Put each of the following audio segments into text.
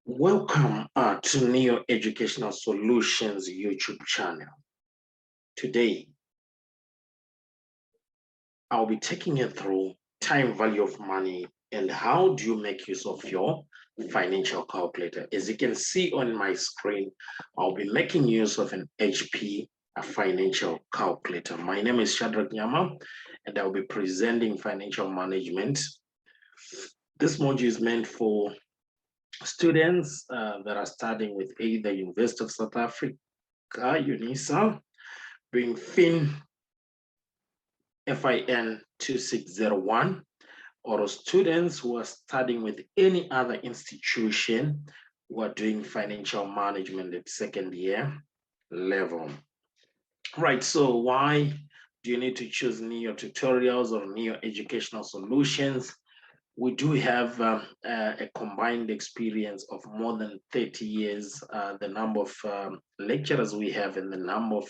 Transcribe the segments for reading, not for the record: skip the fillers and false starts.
Welcome to Neo Educational Solutions YouTube channel. Today, I'll be taking you through time value of money and how do you make use of your financial calculator. As you can see on my screen, I'll be making use of an HP a financial calculator. My name is Shadrach Nyama, and I'll be presenting financial management. This module is meant for students that are studying with either University of South Africa, UNISA, being FIN 2601, or students who are studying with any other institution who are doing financial management at second year level. Right, so why do you need to choose Neo Tutorials or Neo Educational Solutions? We do have a combined experience of more than 30 years. The number of lecturers we have and the number of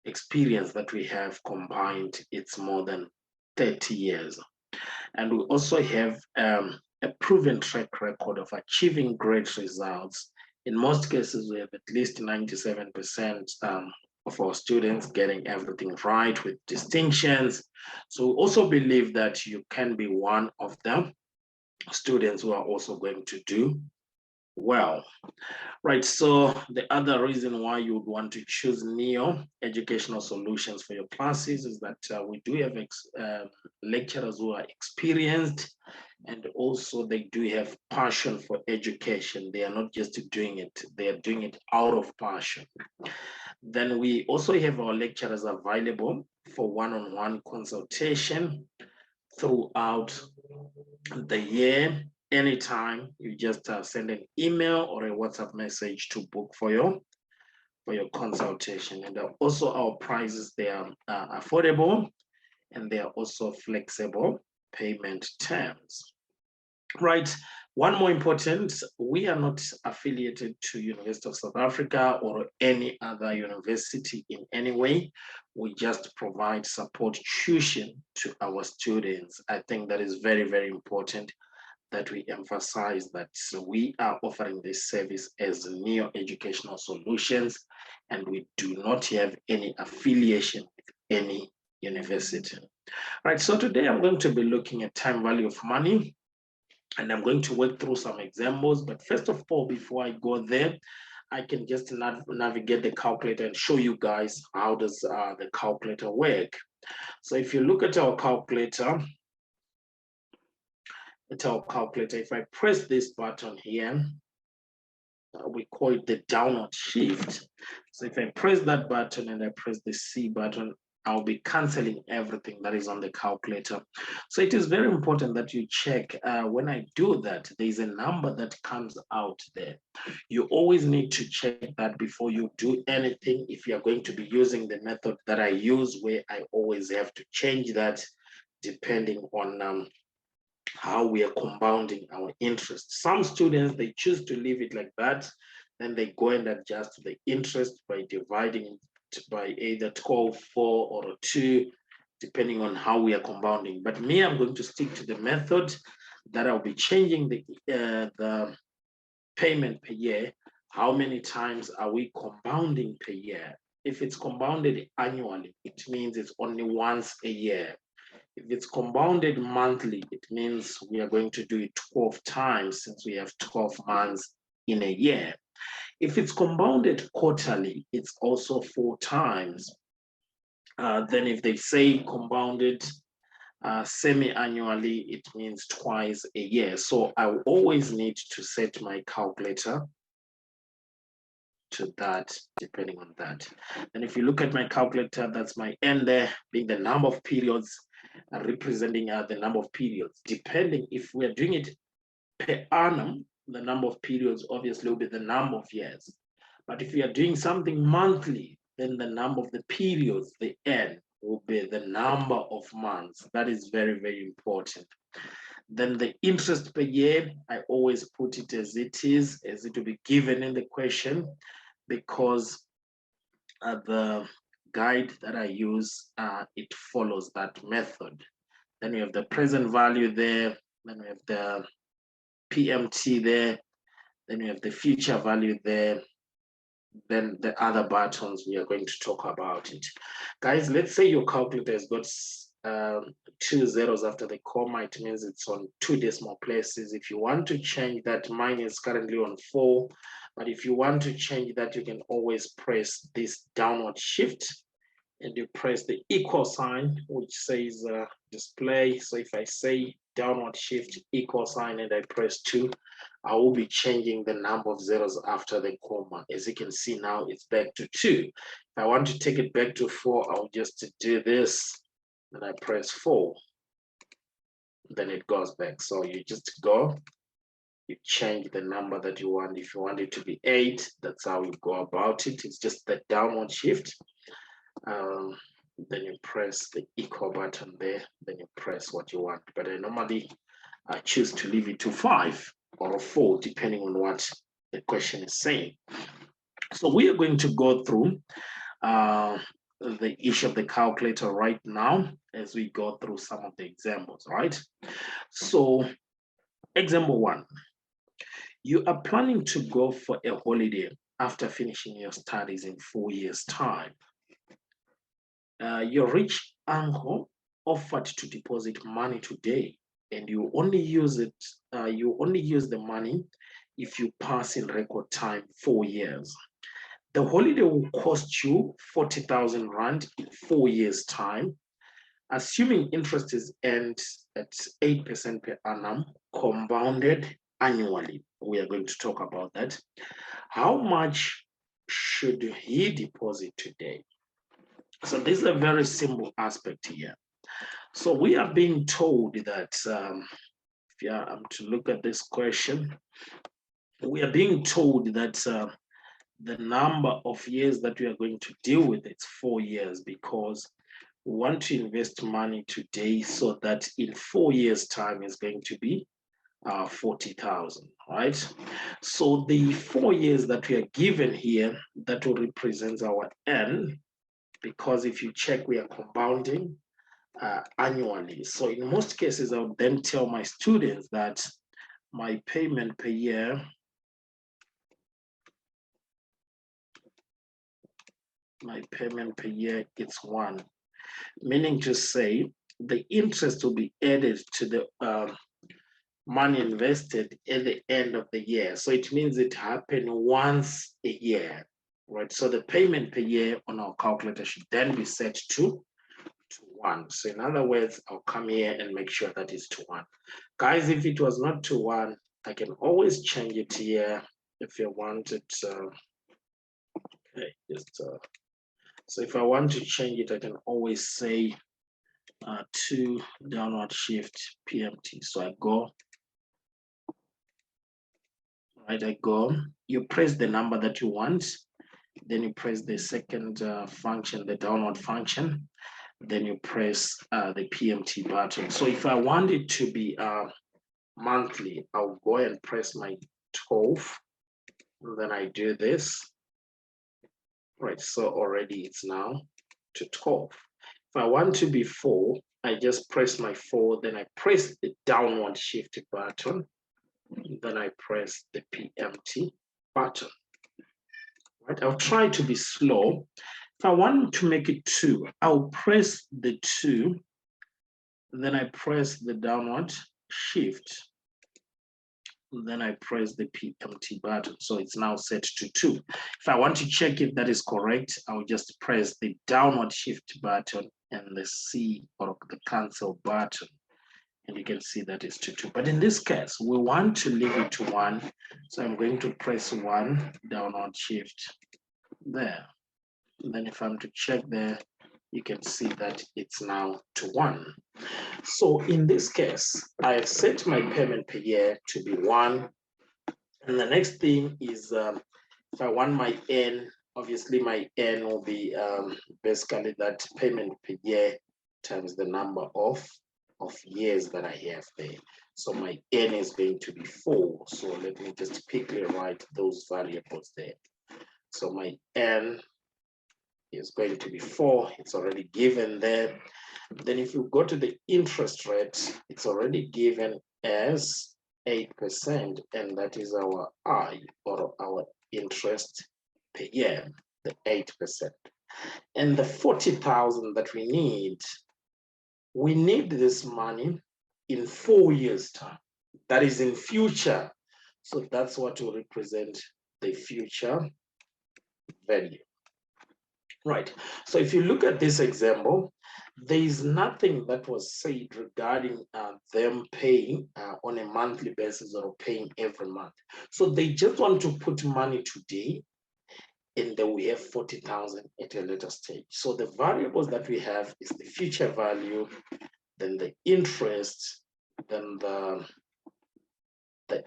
experience that we have combined, it's more than 30 years. And we also have a proven track record of achieving great results. In most cases, we have at least 97% of our students getting everything right with distinctions. So we also believe that you can be one of them students who are also going to do well. Right, so the other reason why you would want to choose Neo Educational Solutions for your classes is that we do have lecturers who are experienced, and also they do have passion for education. They are not just doing it, they are doing it out of passion. Then we also have our lecturers available for one-on-one consultation throughout the year. Anytime you just send an email or a WhatsApp message to book for your consultation. And also our prices, they are affordable and they are also flexible payment terms. Right. One more important, we are not affiliated to University of South Africa or any other university in any way. We just provide support tuition to our students. I think that is very, very important that we emphasize that we are offering this service as Neo Educational Solutions, and we do not have any affiliation with any university. Right, so today I'm going to be looking at time value of money, and I'm going to work through some examples. But first of all, before I go there, I can just navigate the calculator and show you guys how does the calculator work. So if you look at our calculator, if I press this button here, we call it the downward shift. So if I press that button and I press the C button, I'll be canceling everything that is on the calculator. So it is very important that you check when I do that, there's a number that comes out there. You always need to check that before you do anything. If you're going to be using the method that I use, where I always have to change that depending on how we are compounding our interest. Some students, they choose to leave it like that, then they go and adjust the interest by dividing it by either 12, 4, or 2, depending on how we are compounding. But me, I'm going to stick to the method that I'll be changing the payment per year. How many times are we compounding per year? If it's compounded annually, it means it's only once a year. If it's compounded monthly, it means we are going to do it 12 times since we have 12 months in a year. If it's compounded quarterly, it's also 4 times. Then if they say compounded semi-annually, it means twice a year. So I will always need to set my calculator to that, depending on that. And if you look at my calculator, that's my end there, being the number of periods, representing the number of periods. Depending if we're doing it per annum, the number of periods obviously will be the number of years. But if we are doing something monthly, then the number of the periods, the N, will be the number of months. That is very, very important. Then the interest per year, I always put it as it is, as it will be given in the question, because the guide that I use, it follows that method. Then we have the present value there. Then we have the PMT there, then you have the future value there, then the other buttons, we are going to talk about it. Guys, let's say your calculator has got 2 zeros after the comma. It means it's on 2 decimal places. If you want to change that, mine is currently on 4, but if you want to change that, you can always press this downward shift and you press the equal sign, which says display. So if I say downward shift equal sign and I press 2, I will be changing the number of zeros after the comma. As you can see now, it's back to 2. If I want to take it back to 4, I'll just do this, and I press 4. Then it goes back. So you just go, you change the number that you want. If you want it to be 8, that's how you go about it. It's just the downward shift. Then you press the equal button there, then you press what you want. But I normally choose to leave it to 5 or 4, depending on what the question is saying. So we are going to go through the issue of the calculator right now as we go through some of the examples, right? So example 1, you are planning to go for a holiday after finishing your studies in 4 years' time. Your rich uncle offered to deposit money today, and you only use it. You only use the money if you pass in record time 4 years. The holiday will cost you 40,000 rand in 4 years' time, assuming interest is earned at 8% per annum, compounded annually. We are going to talk about that. How much should he deposit today? So this is a very simple aspect here. So we are being told that, if I'm to look at this question, we are being told that the number of years that we are going to deal with, it's 4 years, because we want to invest money today so that in 4 years' time is going to be 40,000, right? So the 4 years that we are given here, that will represent our N, because if you check, we are compounding annually. So in most cases, I would then tell my students that my payment per year is 1, meaning to say the interest will be added to the money invested at the end of the year. So it means it happens once a year, right? So the payment per year on our calculator should then be set to 1. So in other words, I'll come here and make sure that it's to 1. Guys, if it was not to 1, I can always change it here if you want it. Okay, so if I want to change it, I can always say 2 downward shift PMT. So I go, right? I go, you press the number that you want, then you press the second function, the downward function, then you press the PMT button. So if I want it to be monthly, I'll go and press my 12, and then I do this, right? So already it's now to 12. If I want to be 4, I just press my 4, then I press the downward shift button, then I press the PMT button. Right? I'll try to be slow. If I want to make it 2, I'll press the 2, then I press the downward shift, then I press the PMT button. So it's now set to 2. If I want to check if that is correct, I'll just press the downward shift button and the C or the cancel button. And you can see that is to 2. But in this case, we want to leave it to 1. So I'm going to press 1, downward shift there. And then if I'm to check there, you can see that it's now to 1. So in this case, I have set my payment per year to be 1. And the next thing is, if I want my N, obviously my N will be basically that payment per year times the number of years that I have there. So my N is going to be 4. So let me just quickly write those variables there. So my N is going to be 4. It's already given there. Then if you go to the interest rate, it's already given as 8%, and that is our I, or our interest per year, the 8%. And the 40,000 that we need this money in 4 years' time. That is in future. So that's what will represent the future value. Right. So if you look at this example, there is nothing that was said regarding them paying on a monthly basis or paying every month. So they just want to put money today, and then we have 40,000 at a later stage. So the variables that we have is the future value, then the interest, then the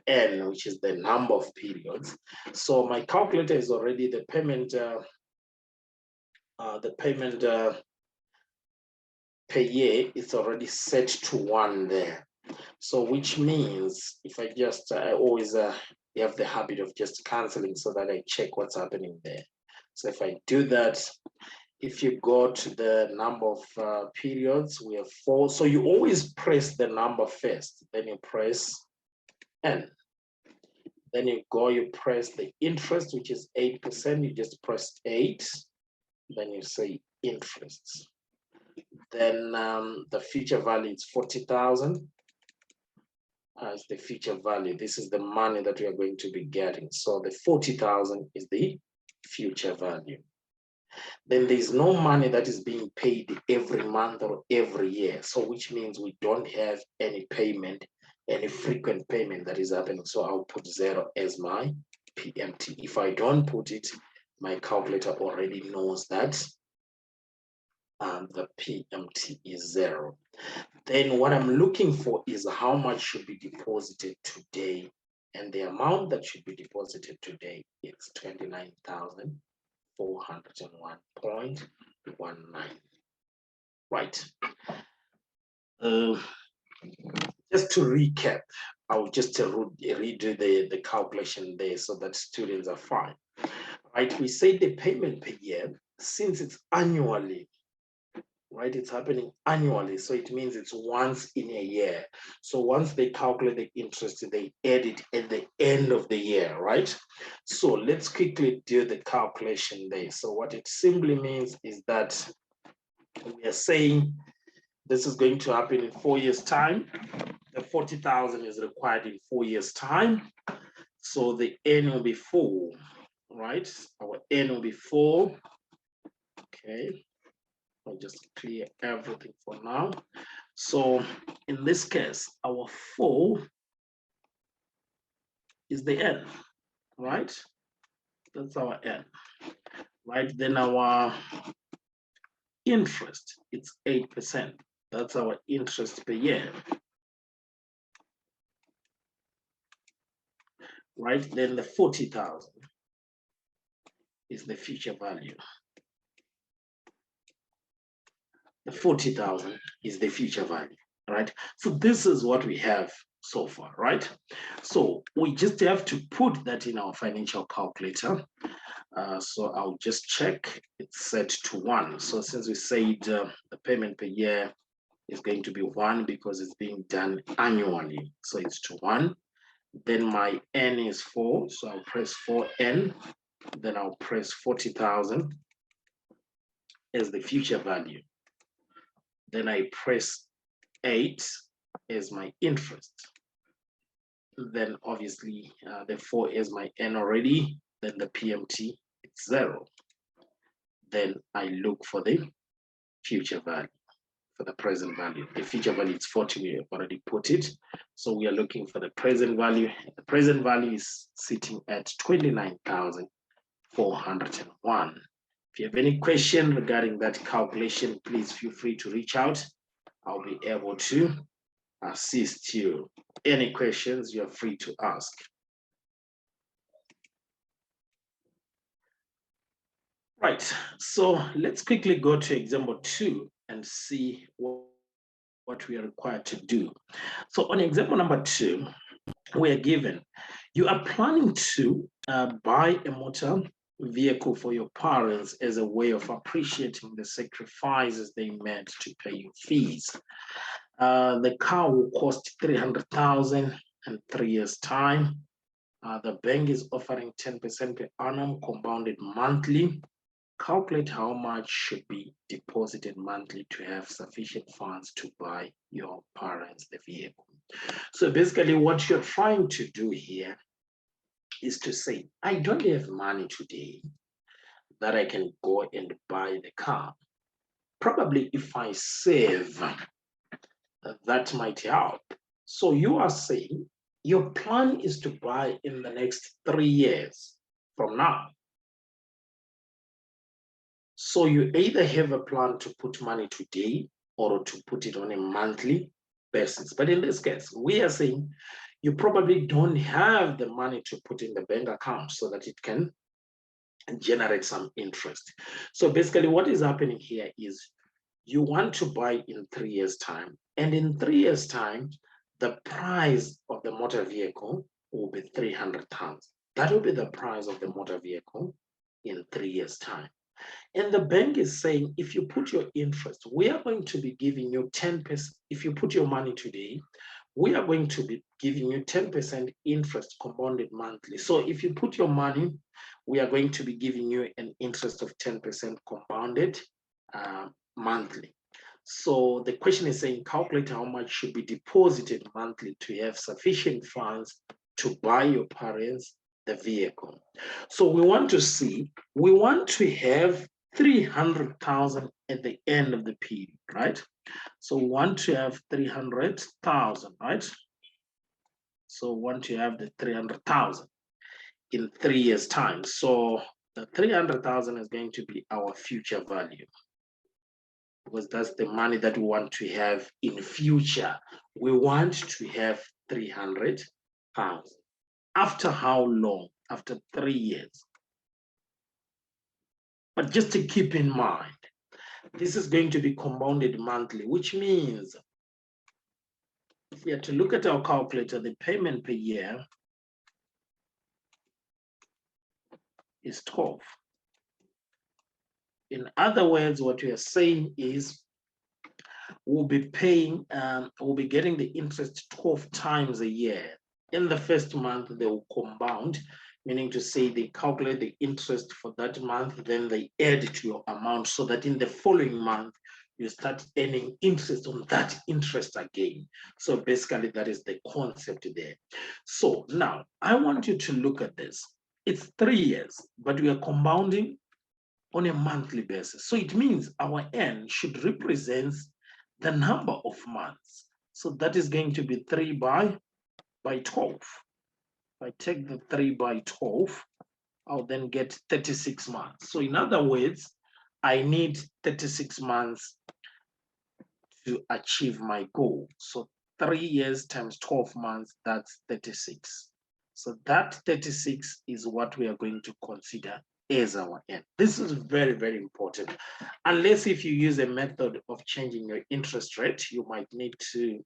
N, which is the number of periods. So my calculator is already the payment per year is already set to 1 there. So which means if I just, I always have the habit of just canceling so that I check what's happening there. So if I do that, if you go to the number of periods, we have 4. So you always press the number first, then you press N. Then you press the interest, which is 8%. You just press 8. Then you say interest. Then the future value is 40,000 as the future value. This is the money that we are going to be getting. So the 40,000 is the future value. Then there's no money that is being paid every month or every year. So which means we don't have any payment, any frequent payment that is happening. So I'll put 0 as my PMT. If I don't put it, my calculator already knows that the PMT is 0. Then what I'm looking for is how much should be deposited today. And the amount that should be deposited today is 29,401.19. Right. Just to recap, I'll just redo the calculation there so that students are fine. Right, we say the payment per year, since it's annually, right, it's happening annually, so it means it's once in a year. So once they calculate the interest, they add it at the end of the year, right? So let's quickly do the calculation there. So what it simply means is that we are saying this is going to happen in 4 years' time. The 40,000 is required in 4 years' time. So the N will be 4, right? Our N will be 4. Okay. I'll just clear everything for now. So in this case, our 4 is the N, right? That's our N, right? Then our interest, it's 8%. That's our interest per year, right? Then the 40,000 is the future value. The 40,000 is the future value, right? So this is what we have so far, right? So we just have to put that in our financial calculator. So I'll just check, it's set to 1. So since we said the payment per year is going to be 1 because it's being done annually, so it's to 1. Then my N is 4, so I'll press 4N. Then I'll press 40,000 as the future value. Then I press 8 as my interest. Then obviously the 4 is my N already. Then the PMT is 0. Then I look for the future value, for the present value. The future value is 40, we have already put it. So we are looking for the present value. The present value is sitting at 29,401. If you have any question regarding that calculation, please feel free to reach out. I'll be able to assist you. Any questions, you're free to ask. Right, so let's quickly go to example 2 and see what we are required to do. So on example number 2, we are given, you are planning to buy a motor vehicle for your parents as a way of appreciating the sacrifices they made to pay your fees. The car will cost 300,000 and 3 years time. The bank is offering 10% per annum compounded monthly. Calculate how much should be deposited monthly to have sufficient funds to buy your parents the vehicle. So basically what you're trying to do here is to say, I don't have money today that I can go and buy the car. Probably if I save, that might help. So you are saying your plan is to buy in the next 3 years from now. So you either have a plan to put money today or to put it on a monthly basis. But in this case, we are saying you probably don't have the money to put in the bank account so that it can generate some interest. So basically what is happening here is you want to buy in 3 years time, and in 3 years time the price of the motor vehicle will be 300,000. That will be the price of the motor vehicle in 3 years time. And the bank is saying, if you put your interest, we are going to be giving you 10%. If you put your money today, we are going to be giving you 10% interest compounded monthly. So if you put your money, we are going to be giving you an interest of 10% compounded monthly. So the question is saying, calculate how much should be deposited monthly to have sufficient funds to buy your parents the vehicle. So we want to see, we want to have 300,000 at the end of the period, right? So we want to have 300,000, right? So we want to have the 300,000 in 3 years time. So the 300,000 is going to be our future value, because that's the money that we want to have in future. We want to have 300,000. After how long? After 3 years. But just to keep in mind, this is going to be compounded monthly, which means if we are to look at our calculator, the payment per year is 12. In other words, what we are saying is we'll be paying, we'll be getting the interest 12 times a year. In the first month, they will compound, meaning to say they calculate the interest for that month, then they add to your amount so that in the following month, you start earning interest on that interest again. So basically that is the concept there. So now I want you to look at this. It's 3 years, but we are compounding on a monthly basis. So it means our N should represent the number of months. So that is going to be 3 by 12. If I take the 3 by 12, I'll then get 36 months. So in other words, I need 36 months to achieve my goal. So 3 years times 12 months, that's 36. So that 36 is what we are going to consider as our N. This is very, very important. Unless if you use a method of changing your interest rate, you might need to.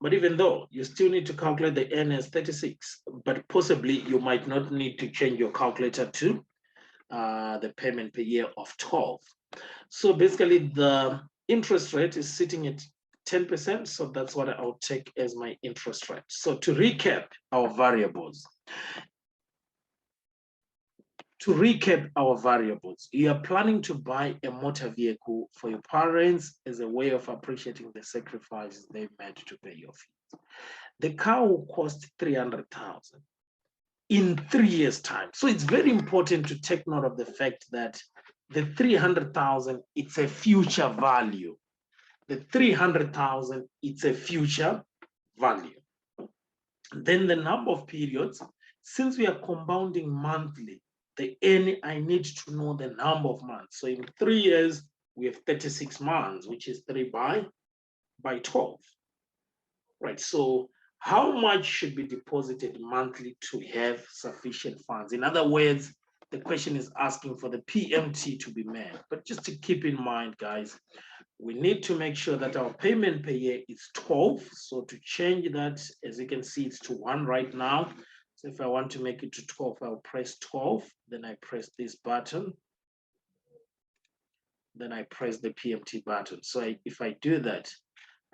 But even though you still need to calculate the N as 36, but possibly you might not need to change your calculator to the payment per year of 12. So basically the interest rate is sitting at 10%. So that's what I'll take as my interest rate. So to recap our variables, you are planning to buy a motor vehicle for your parents as a way of appreciating the sacrifices they made to pay your fees. The car will cost 300,000 in 3 years' time. So it's very important to take note of the fact that the 300,000, it's a future value. The 300,000, it's a future value. Then the number of periods, since we are compounding monthly, I need to know the number of months. So in 3 years, we have 36 months, which is 3 by 12. Right, so how much should be deposited monthly to have sufficient funds? In other words, the question is asking for the PMT to be met. But just to keep in mind, guys, we need to make sure that our payment per year is 12. So to change that, as you can see, it's to 1 right now. So if I want to make it to 12, I'll press 12. Then I press this button. Then I press the PMT button. So if I do that,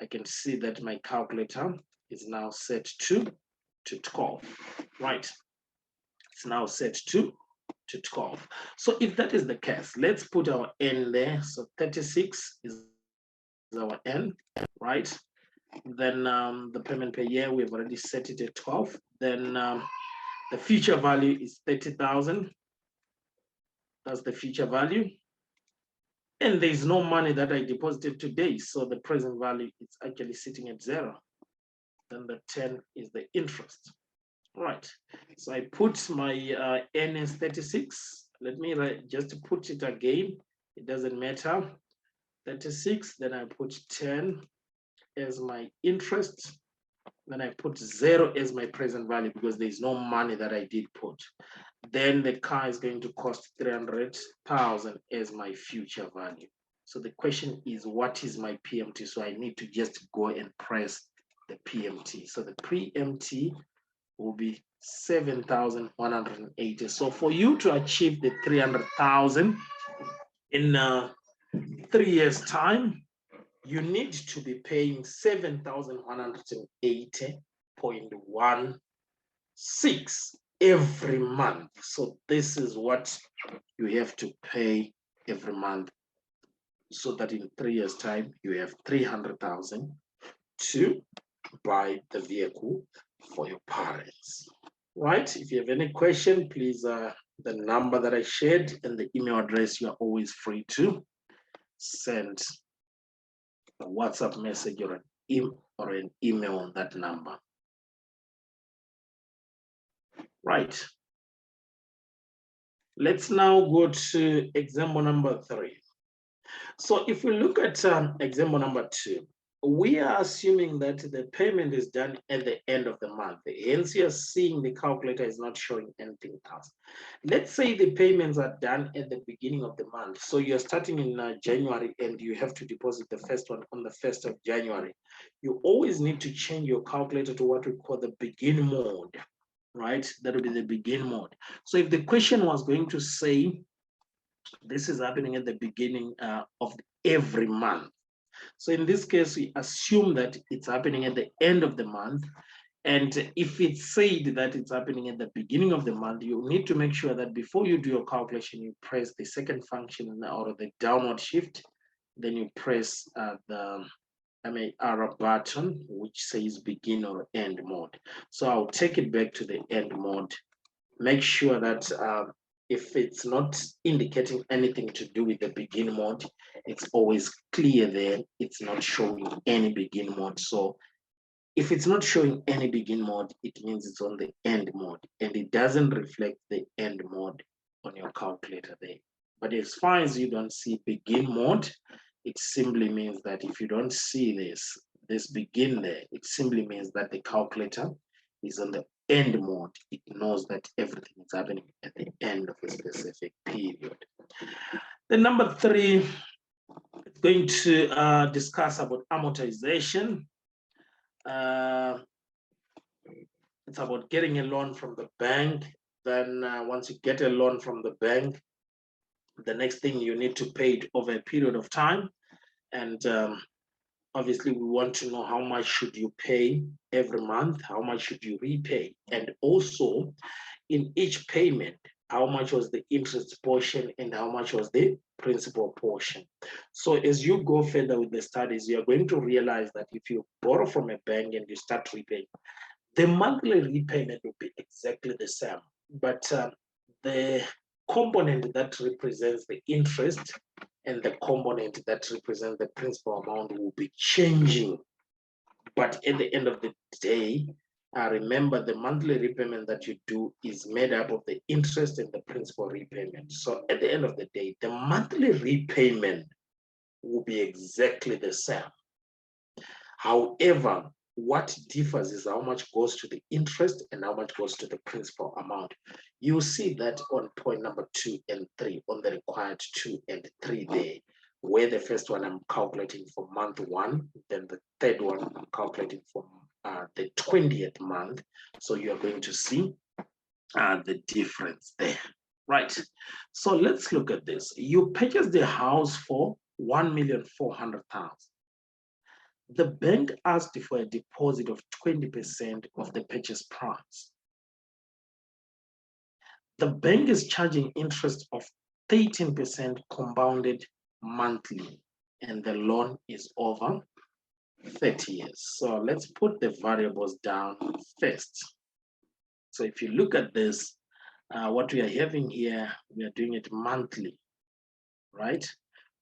I can see that my calculator is now set to 12, right? It's now set to 12. So if that is the case, let's put our n there. So 36 is our n, right? Then the payment per year, we've already set it at 12. Then the future value is 30,000. That's the future value. And there's no money that I deposited today. So the present value is actually sitting at 0. Then the 10 is the interest. Right. So I put my n as 36. Let me just put it again. It doesn't matter. 36. Then I put 10 as my interest. Then I put 0 as my present value because there's no money that I did put. Then the car is going to cost 300,000 as my future value. So the question is, what is my PMT? So I need to just go and press the PMT. So the PMT will be 7,180. So for you to achieve the 300,000 in 3 years' time, you need to be paying 7,180.16 every month. So this is what you have to pay every month, so that in 3 years' time you have 300,000 to buy the vehicle for your parents. Right? If you have any question, please, the number that I shared and the email address, you are always free to send a WhatsApp message or an email on that number. Right. Let's now go to example number 3. So if we look at example number 2, we are assuming that the payment is done at the end of the month. Hence, you're seeing the calculator is not showing anything else. Let's say the payments are done at the beginning of the month. So you're starting in January and you have to deposit the first one on the 1st of January. You always need to change your calculator to what we call the begin mode, right? That will be the begin mode. So if the question was going to say, this is happening at the beginning of every month. So in this case, we assume that it's happening at the end of the month. And if it's said that it's happening at the beginning of the month, you need to make sure that before you do your calculation, you press the second function or the downward shift. Then you press the MAR button, which says begin or end mode. So I'll take it back to the end mode. Make sure that if it's not indicating anything to do with the begin mode, it's always clear there. It's not showing any begin mode. So if it's not showing any begin mode, it means it's on the end mode, and it doesn't reflect the end mode on your calculator there. But as far as you don't see begin mode, it simply means that if you don't see this begin there, it simply means that the calculator is on the end mode. It knows that everything is happening at the end of a specific period. Then number 3 is going to discuss about amortization. It's about getting a loan from the bank. Then once you get a loan from the bank, the next thing you need to pay it over a period of time. And obviously, we want to know how much should you pay every month, how much should you repay, and also in each payment, how much was the interest portion and how much was the principal portion. So as you go further with the studies, you are going to realize that if you borrow from a bank and you start repaying, the monthly repayment will be exactly the same, but the component that represents the interest and the component that represents the principal amount will be changing. But at the end of the day, remember the monthly repayment that you do is made up of the interest and the principal repayment. So at the end of the day, the monthly repayment will be exactly the same. However, what differs is how much goes to the interest and how much goes to the principal amount. You see that on point number 2 and 3, on the required 2 and 3 there, where the first one I'm calculating for month 1, then the third one I'm calculating for the 20th month. So you are going to see the difference there, right? So let's look at this. You purchased the house for 1,400,000. The bank asked for a deposit of 20% of the purchase price. The bank is charging interest of 13% compounded monthly, and the loan is over 30 years. So let's put the variables down first. So if you look at this, what we are having here, we are doing it monthly, right?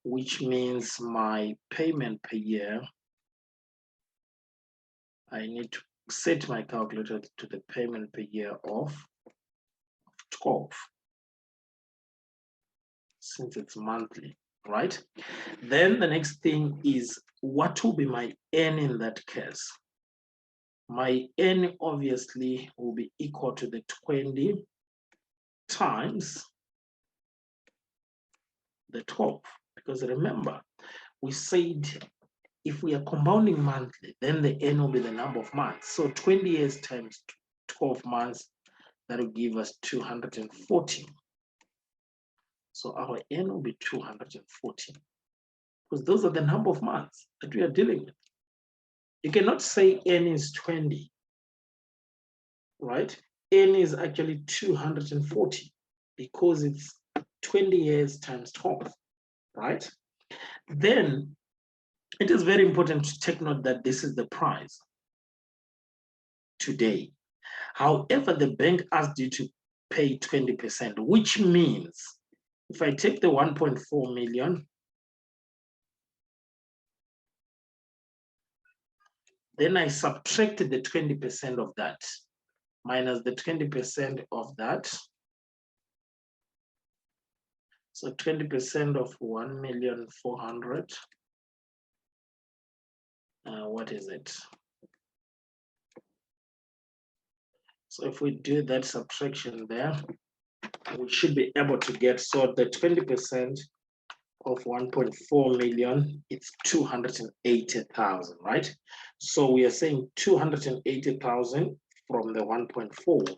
Which means my payment per year, I need to set my calculator to the payment per year of 12, since it's monthly, right? Then the next thing is, what will be my N in that case? My N obviously will be equal to the 20 times the 12, because remember, we said if we are compounding monthly, then the N will be the number of months. So 20 years times 12 months, that will give us 240. So our N will be 240, because those are the number of months that we are dealing with. You cannot say N is 20, right? N is actually 240 because it's 20 years times 12, right? Then it is very important to take note that this is the price today. However, the bank asked you to pay 20%, which means if I take the 1.4 million, then I subtracted the 20% of that, minus the 20% of that. So 20% of 1,400,000, what is it? So if we do that subtraction there, we should be able to get, so the 20% of 1.4 million, it's 280,000, right? So we are saying 280,000 from the 1.4.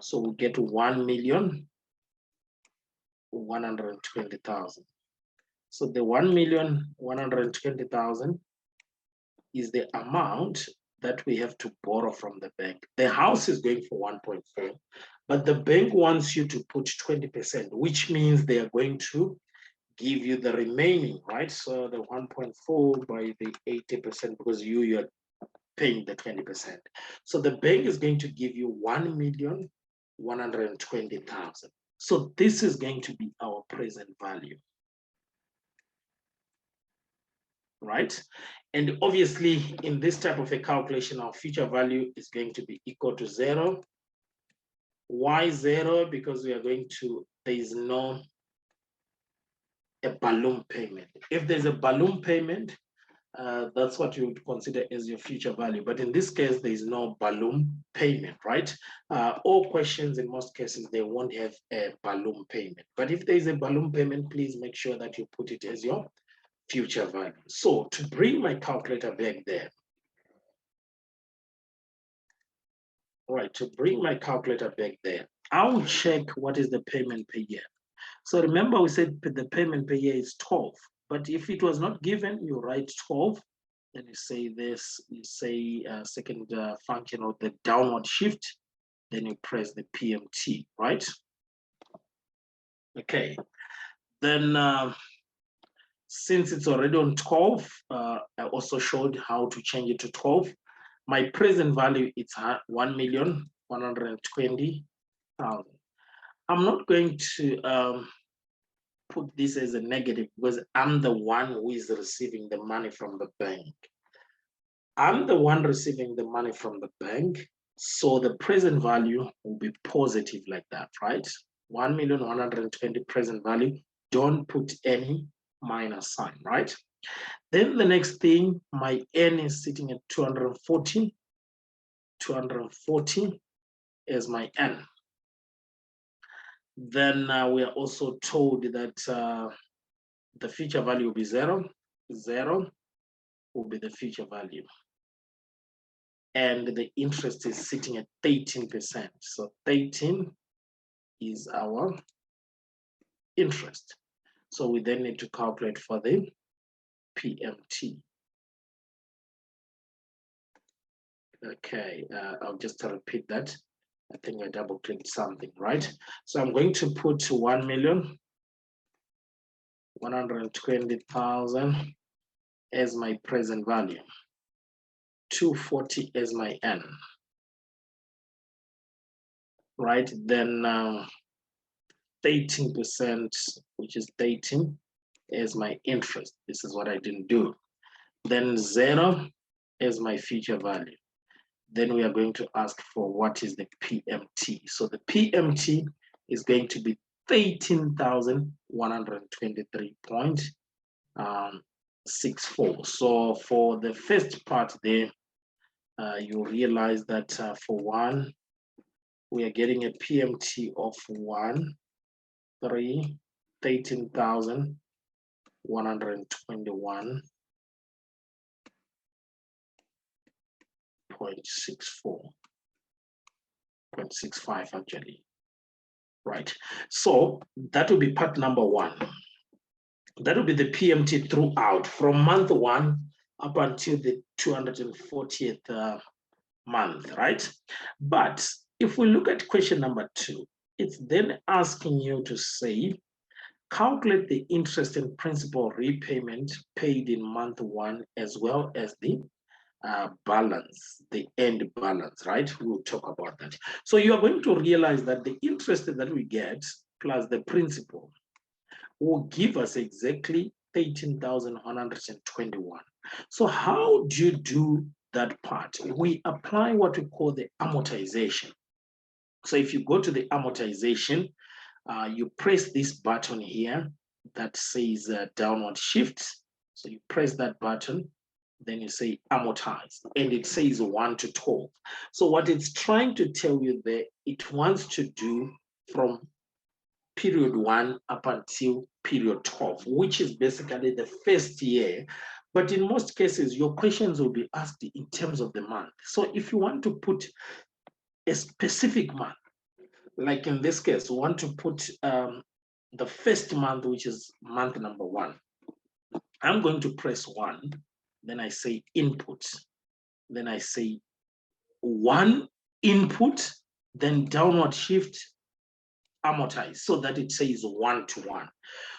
So we get 1,120,000. So the 1,120,000 is the amount that we have to borrow from the bank. The house is going for 1.4, but the bank wants you to put 20%, which means they are going to give you the remaining, right? So the 1.4 by the 80%, because you are paying the 20%. So the bank is going to give you 1,120,000. So this is going to be our present value, right? And obviously, in this type of a calculation, our future value is going to be equal to 0. Why 0? Because we are going to, there is no a balloon payment. If there's a balloon payment, that's what you would consider as your future value. But in this case, there is no balloon payment, right? All questions, in most cases, they won't have a balloon payment. But if there is a balloon payment, please make sure that you put it as your future value. So to bring my calculator back there, all right, to bring my calculator back there, I'll check what is the payment per year. So remember we said the payment per year is 12, but if it was not given, you write 12, then you say this, you say second function of the downward shift, then you press the PMT, right? Okay, then since it's already on 12, I also showed how to change it to 12. My present value is 1,120,000. I'm not going to put this as a negative because I'm the one who is receiving the money from the bank. I'm the one receiving the money from the bank, so the present value will be positive like that, right? 1,120,000 present value. Don't put any minus sign, right? Then the next thing, my N is sitting at 240. 240 as my N. Then we are also told that the future value will be 0. 0 will be the future value. And the interest is sitting at 13%. So 13 is our interest. So we then need to calculate for the PMT. Okay, I'll just repeat that. I think I double clicked something, right? So I'm going to put 1,120,000 as my present value, 240 as my N, right? Then 18%, which is 18, as my interest. This is what I didn't do. Then 0 as my future value. Then we are going to ask for what is the PMT. So the PMT is going to be 13,123.64. So for the first part there, you realize that for one, we are getting a PMT of 13,121.64.65 actually, right? So that will be part number one. That will be the PMT throughout from month 1 up until the 240th month, right? But if we look at question number 2, it's then asking you to say, calculate the interest and principal repayment paid in month 1 as well as the balance, the end balance, right? We'll talk about that. So you are going to realize that the interest that we get plus the principal will give us exactly 13,121. So how do you do that part? We apply what we call the amortization. So if you go to the amortization, you press this button here that says downward shift. So you press that button, then you say amortize, and it says 1 to 12. So what it's trying to tell you there, it wants to do from period 1 up until period 12, which is basically the first year. But in most cases, your questions will be asked in terms of the month. So if you want to put a specific month, like in this case, we want to put the first month, which is month number 1. I'm going to press 1, then I say input, then I say 1 input, then downward shift, amortize, so that it says 1 to 1.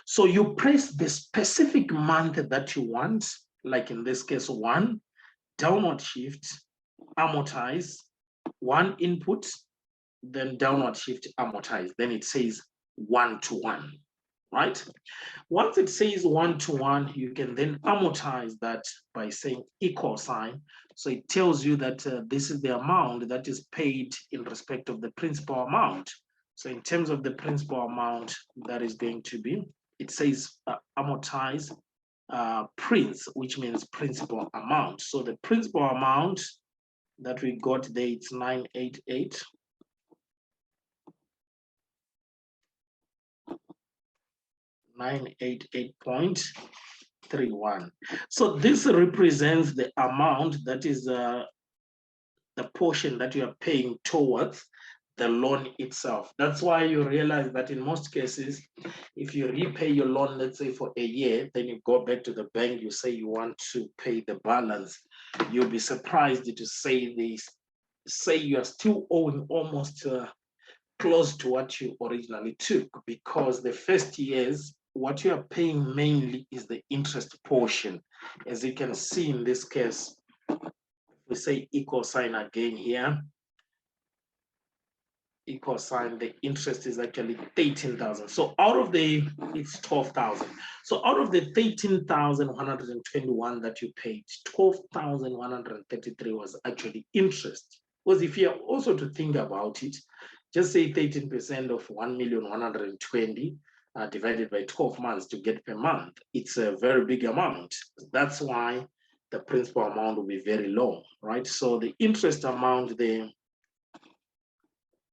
So you press the specific month that you want, like in this case 1, downward shift, amortize, 1 input, then downward shift, amortize, then it says 1 to 1, right? Once it says 1 to 1, you can then amortize that by saying equal sign. So it tells you that this is the amount that is paid in respect of the principal amount. So in terms of the principal amount, that is going to be, it says amortize prince, which means principal amount. So the principal amount that we got there, it's 988. 988.31. So this represents the amount that is the portion that you are paying towards the loan itself. That's why you realize that in most cases, if you repay your loan, let's say for a year, then you go back to the bank, you say you want to pay the balance, you'll be surprised to say this, say you are still owing almost close to what you originally took, because the first years, what you are paying mainly is the interest portion. As you can see in this case, we say equal sign again here, equal sign, the interest is actually 13,000. So out of it's 12,000. So out of the 13,121 that you paid, 12,133 was actually interest. Because if you are also to think about it, just say 13% of 1,120,000 divided by 12 months to get per month. It's a very big amount. That's why the principal amount will be very low, right? So the interest amount there,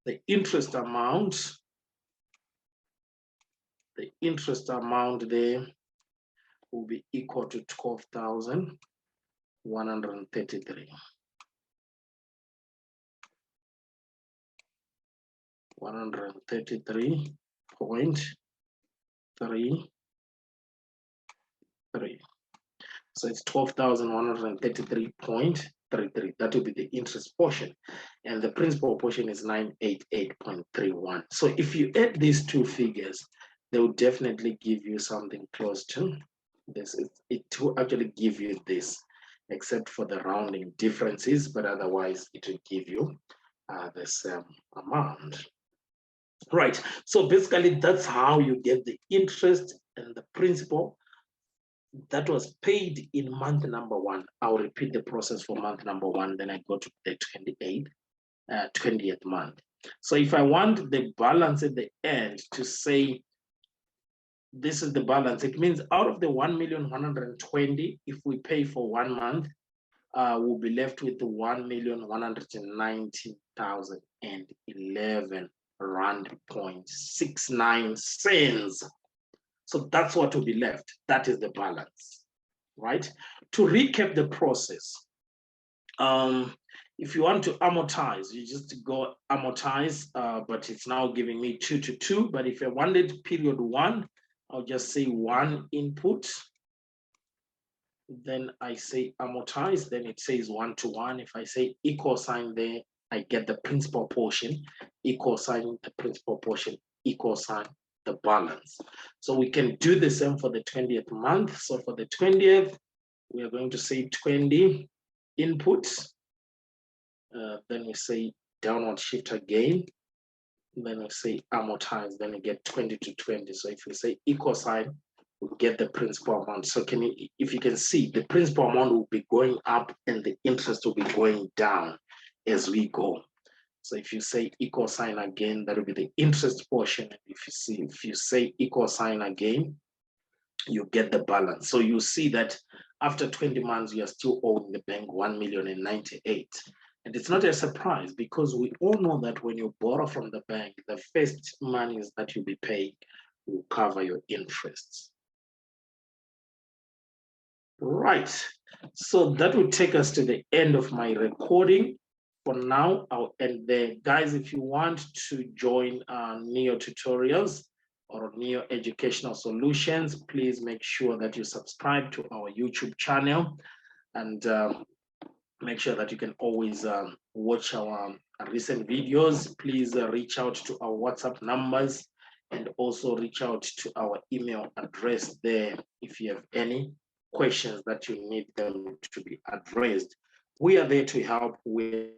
the interest amount there will be equal to 12,133. 133.33. So it's 12,133.33. 988.33. That will be the interest portion. And the principal portion is 988.31. So if you add these two figures, they will definitely give you something close to this. It will actually give you this, except for the rounding differences, but otherwise it will give you the same amount. Right, so basically that's how you get the interest and the principal that was paid in month number 1. I'll repeat the process for month number 1, then I go to the 20th month. So if I want the balance at the end to say, this is the balance, it means out of the 1,120,000, if we pay for 1 month, we'll be left with 1,190,011 rand 0.69 cents. So that's what will be left. That is the balance, right? To recap the process, if you want to amortize, you just go amortize, but it's now giving me 2 to 2. But if I wanted period 1, I'll just say 1 input. Then I say amortize, then it says 1 to 1. If I say equal sign there, I get the principal portion, equal sign the principal portion, equal sign the balance. So we can do the same for the 20th month. So for the 20th, we are going to say 20 input. Then we say downward shift again. Then we say amortize, then we get 20 to 20. So if we say equal sign, we get the principal amount. So if you can see, the principal amount will be going up and the interest will be going down as we go. So if you say equal sign again, that will be the interest portion. If you say equal sign again, you get the balance. So you see that after 20 months, you are still owing the bank 1,098,000. And it's not a surprise, because we all know that when you borrow from the bank, the first monies that you'll be paying will cover your interests. Right, so that will take us to the end of my recording. For now, I'll end there. Guys, if you want to join Neo Tutorials or Neo Educational Solutions, please make sure that you subscribe to our YouTube channel, and make sure that you can always watch our recent videos. Please reach out to our WhatsApp numbers, and also reach out to our email address there if you have any questions that you need them to be addressed. We are there to help. We're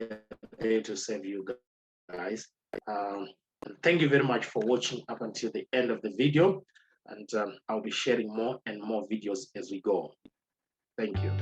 there to serve you guys. And thank you very much for watching up until the end of the video. And I'll be sharing more and more videos as we go. Thank you.